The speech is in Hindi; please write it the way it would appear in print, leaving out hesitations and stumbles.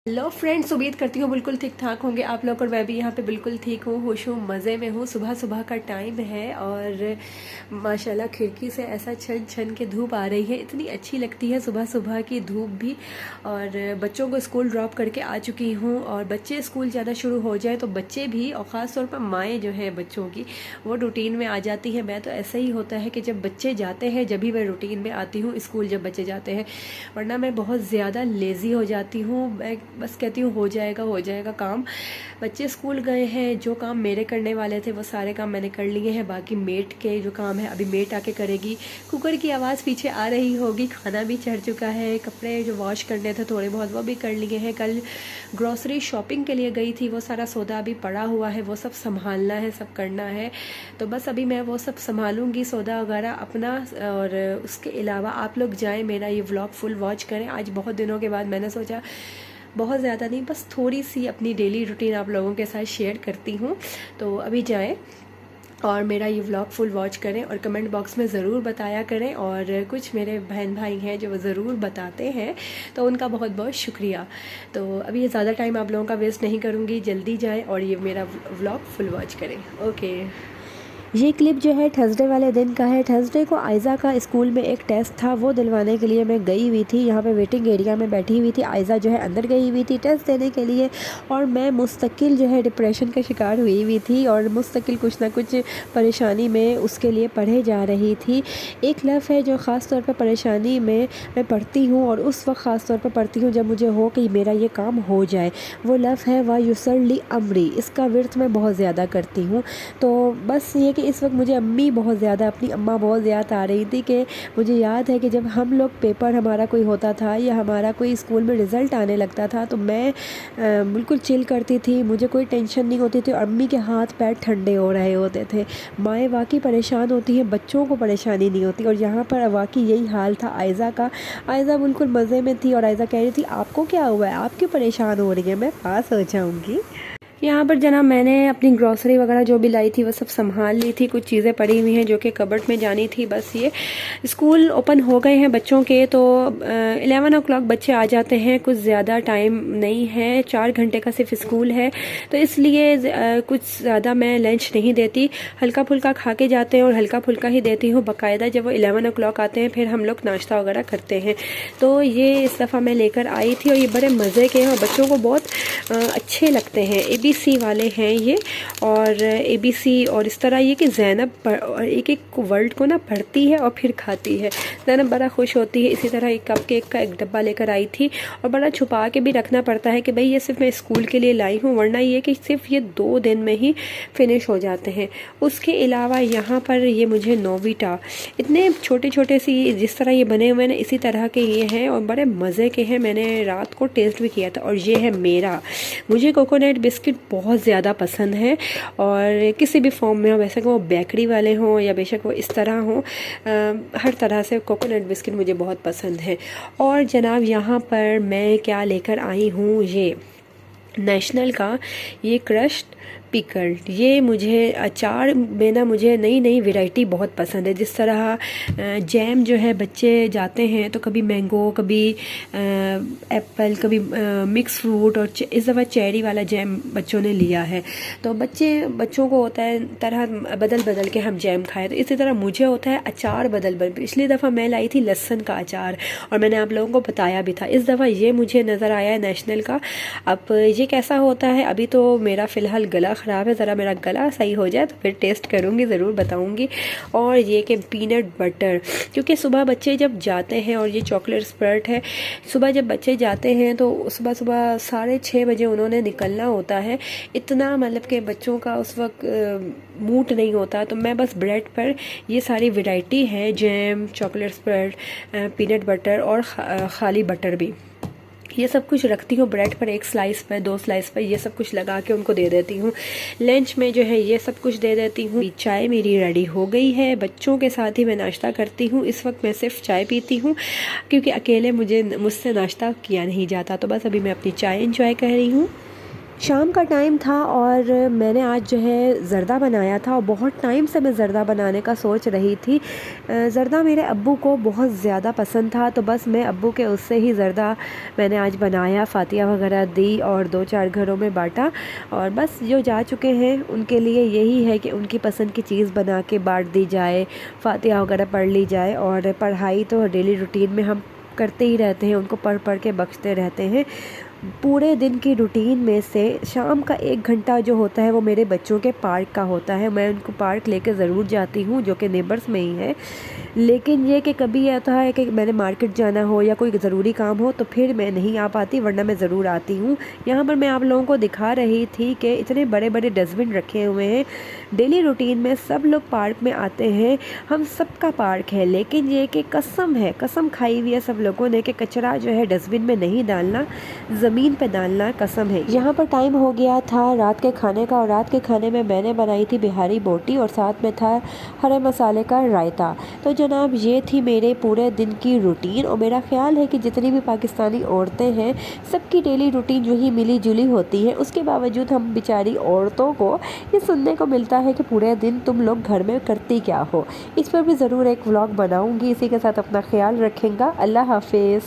हेलो फ्रेंड्स, उम्मीद करती हूँ बिल्कुल ठीक ठाक होंगे आप लोग। और मैं भी यहाँ पे बिल्कुल ठीक हूँ, खुश हूँ, मज़े में हूँ। सुबह सुबह का टाइम है और माशाल्लाह खिड़की से ऐसा छन छन के धूप आ रही है। इतनी अच्छी लगती है सुबह सुबह की धूप भी। और बच्चों को स्कूल ड्रॉप करके आ चुकी हूँ और बच्चे स्कूल जाना शुरू हो जाए तो बच्चे भी, और ख़ास तौर पर माएँ जो हैं बच्चों की, वो रूटीन में आ जाती हैं। मैं तो ऐसा ही होता है कि जब बच्चे जाते हैं जब भी मैं रूटीन में आती हूँ स्कूल, जब बच्चे जाते हैं, वरना मैं बहुत ज़्यादा लेज़ी हो जाती हूँ। मैं बस कहती हूँ हो जाएगा काम। बच्चे स्कूल गए हैं, जो काम मेरे करने वाले थे वो सारे काम मैंने कर लिए हैं। बाकी मेट के जो काम है अभी मेट आके करेगी। कुकर की आवाज़ पीछे आ रही होगी। खाना भी चढ़ चुका है। कपड़े जो वॉश करने थे थोड़े बहुत वो भी कर लिए हैं। कल ग्रॉसरी शॉपिंग के लिए गई थी, वो सारा सौदा अभी पड़ा हुआ है, वो सब संभालना है, सब करना है। तो बस अभी मैं वो सब संभालूंगी, सौदा वगैरह अपना। और उसके अलावा आप लोग जाएं, मेरा ये व्लॉग फुल वॉच करें। आज बहुत दिनों के बाद मैंने सोचा, बहुत ज़्यादा नहीं, बस थोड़ी सी अपनी डेली रूटीन आप लोगों के साथ शेयर करती हूँ। तो अभी जाएं और मेरा ये व्लॉग फुल वॉच करें और कमेंट बॉक्स में ज़रूर बताया करें। और कुछ मेरे बहन भाई हैं जो ज़रूर बताते हैं, तो उनका बहुत बहुत शुक्रिया। तो अभी ये ज़्यादा टाइम आप लोगों का वेस्ट नहीं करूँगी, जल्दी जाएं और ये मेरा व्लॉग फुल वॉच करें। ओके। ये क्लिप जो है थर्सडे वाले दिन का है। थर्सडे को आयज़ा का स्कूल में एक टेस्ट था, वो दिलवाने के लिए मैं गई हुई थी। यहाँ पे वेटिंग एरिया में बैठी हुई थी। आयज़ा जो है अंदर गई हुई थी टेस्ट देने के लिए, और मैं मुस्तकिल जो है डिप्रेशन का शिकार हुई हुई थी और मुस्तकिल कुछ ना कुछ परेशानी में उसके लिए पढ़े जा रही थी। एक लफ़ है जो ख़ास तौर पर परेशानी में मैं पढ़ती हूँ, और उस वक्त ख़ास तौर पर पढ़ती हूँ जब मुझे हो कि मेरा ये काम हो जाए। वो लफ़ है वा युसरली अमरी। इसका विर्थ मैं बहुत ज़्यादा करती हूँ। तो बस ये कि इस वक्त मुझे अम्मी बहुत ज़्यादा, अपनी अम्मा बहुत ज़्यादा आ रही थी कि मुझे याद है कि जब हम लोग पेपर हमारा कोई होता था या हमारा कोई स्कूल में रिज़ल्ट आने लगता था तो मैं बिल्कुल चिल करती थी, मुझे कोई टेंशन नहीं होती थी। और अम्मी के हाथ पैर ठंडे हो रहे होते थे। माएँ वाकई परेशान होती हैं, बच्चों को परेशानी नहीं होती। और यहाँ पर वाकई यही हाल था आयज़ा का। आयज़ा बिल्कुल मज़े में थी और आयज़ा कह रही थी, आपको क्या हुआ है, आप क्यों परेशान हो रही हैं, मैं पास हो जाऊँगी। यहाँ पर जनाब मैंने अपनी ग्रॉसरी वगैरह जो भी लाई थी वो सब संभाल ली थी। कुछ चीज़ें पड़ी हुई हैं जो कि कबर्ड में जानी थी। बस ये स्कूल ओपन हो गए हैं बच्चों के, तो 11 o'clock बच्चे आ जाते हैं। कुछ ज़्यादा टाइम नहीं है, 4 घंटे का सिर्फ स्कूल है, तो इसलिए कुछ ज़्यादा मैं लंच नहीं देती। हल्का फुल्का खा के जाते हैं और हल्का फुल्का ही देती हूँ। बाकायदा जब वो 11 o'clock आते हैं फिर हम लोग नाश्ता वगैरह करते हैं। तो ये इस दफ़ा मैं लेकर आई थी और ये बड़े मज़े के हैं और बच्चों को बहुत अच्छे लगते हैं। ABC वाले हैं ये, और ABC, और इस तरह ये कि ज़ैनब एक एक वर्ड को ना पढ़ती है और फिर खाती है। ज़ैनब बड़ा खुश होती है। इसी तरह एक कप केक का एक डब्बा लेकर आई थी और बड़ा छुपा के भी रखना पड़ता है कि भाई ये सिर्फ मैं स्कूल के लिए लाई हूँ, वरना ये कि सिर्फ ये 2 दिन में ही फिनिश हो जाते हैं। उसके अलावा यहाँ पर ये मुझे नोविटा, इतने छोटे छोटे सी जिस तरह ये बने हुए हैं इसी तरह के ये हैं और बड़े मज़े के हैं। मैंने रात को टेस्ट भी किया था। और ये है मेरा, मुझे कोकोनट बिस्किट बहुत ज़्यादा पसंद है, और किसी भी फॉर्म में हो, वैसे कि वो बेकरी वाले हों या बेशक वो इस तरह हों, हर तरह से कोकोनट बिस्किट मुझे बहुत पसंद है। और जनाब यहाँ पर मैं क्या लेकर आई हूँ, ये नेशनल का ये क्रश्ड पिकल्ड। ये मुझे अचार में ना मुझे नई नई वैरायटी बहुत पसंद है। जिस तरह जैम जो है बच्चे जाते हैं तो कभी मैंगो, कभी एप्पल, कभी मिक्स फ्रूट, और इस दफ़ा चेरी वाला जैम बच्चों ने लिया है। तो बच्चों को होता है तरह बदल बदल के हम जैम खाएं, तो इसी तरह मुझे होता है अचार बदल बदल। पिछली दफ़ा मैं लाई थी लहसुन का अचार और मैंने आप लोगों को बताया भी था। इस दफ़ा ये मुझे नज़र आया है नेशनल का। अब ये कैसा होता है, अभी तो मेरा फ़िलहाल गला ख़राब है, ज़रा मेरा गला सही हो जाए तो फिर टेस्ट करूँगी, ज़रूर बताऊँगी। और ये कि पीनट बटर, क्योंकि सुबह बच्चे जब जाते हैं, और ये चॉकलेट स्प्रेड है, सुबह जब बच्चे जाते हैं तो सुबह सुबह 6:30 बजे उन्होंने निकलना होता है। इतना मतलब कि बच्चों का उस वक्त मूड नहीं होता, तो मैं बस ब्रेड पर ये सारी वैरायटी है, jam, chocolate spread, peanut butter और खाली बटर भी, ये सब कुछ रखती हूँ ब्रेड पर। 1 स्लाइस पर, 2 स्लाइस पर, ये सब कुछ लगा के उनको दे देती हूँ। लंच में जो है ये सब कुछ दे देती हूँ। चाय मेरी रेडी हो गई है, बच्चों के साथ ही मैं नाश्ता करती हूँ। इस वक्त मैं सिर्फ चाय पीती हूँ क्योंकि अकेले मुझसे नाश्ता किया नहीं जाता। तो बस अभी मैं अपनी चाय इंजॉय कर रही हूँ। शाम का टाइम था और मैंने आज जो है ज़र्दा बनाया था और बहुत टाइम से मैं ज़र्दा बनाने का सोच रही थी। ज़र्दा मेरे अब्बू को बहुत ज़्यादा पसंद था, तो बस मैं अब्बू के उससे ही ज़र्दा मैंने आज बनाया, फ़ातिहा वगैरह दी और 2-4 घरों में बाँटा। और बस जो जा चुके हैं उनके लिए यही है कि उनकी पसंद की चीज़ बना के बाँट दी जाए, फ़ातिहा वगैरह पढ़ ली जाए। और पढ़ाई तो डेली रूटीन में हम करते ही रहते हैं, उनको पढ़ पढ़ के बख्शते रहते हैं। पूरे दिन की रूटीन में से शाम का 1 घंटा जो होता है वो मेरे बच्चों के पार्क का होता है। मैं उनको पार्क लेकर ज़रूर जाती हूँ, जो कि नेबर्स में ही है। लेकिन ये कि कभी ये होता है कि मैंने मार्केट जाना हो या कोई ज़रूरी काम हो तो फिर मैं नहीं आ पाती, वरना मैं ज़रूर आती हूँ। यहाँ पर मैं आप लोगों को दिखा रही थी कि इतने बड़े बड़े डस्टबिन रखे हुए हैं। डेली रूटीन में सब लोग पार्क में आते हैं, हम सबका पार्क है, लेकिन ये कि कसम है, कसम खाई हुई है सब लोगों ने कि कचरा जो है डस्टबिन में नहीं डालना, ज़मीन पे डालना, कसम है। यहाँ पर टाइम हो गया था रात के खाने का और रात के खाने में मैंने बनाई थी बिहारी बोटी और साथ में था हरे मसाले का रायता। तो जनाब ये थी मेरे पूरे दिन की रूटीन। और मेरा ख्याल है कि जितनी भी पाकिस्तानी औरतें हैं सबकी डेली रूटीन जो ही मिली जुली होती है। उसके बावजूद हम बेचारी औरतों को ये सुनने को मिलता है कि पूरे दिन तुम लोग घर में करती क्या हो। इस पर भी ज़रूर एक व्लॉग बनाऊँगी। इसी के साथ अपना ख्याल रखेंगे। अल्लाह हाफिज़।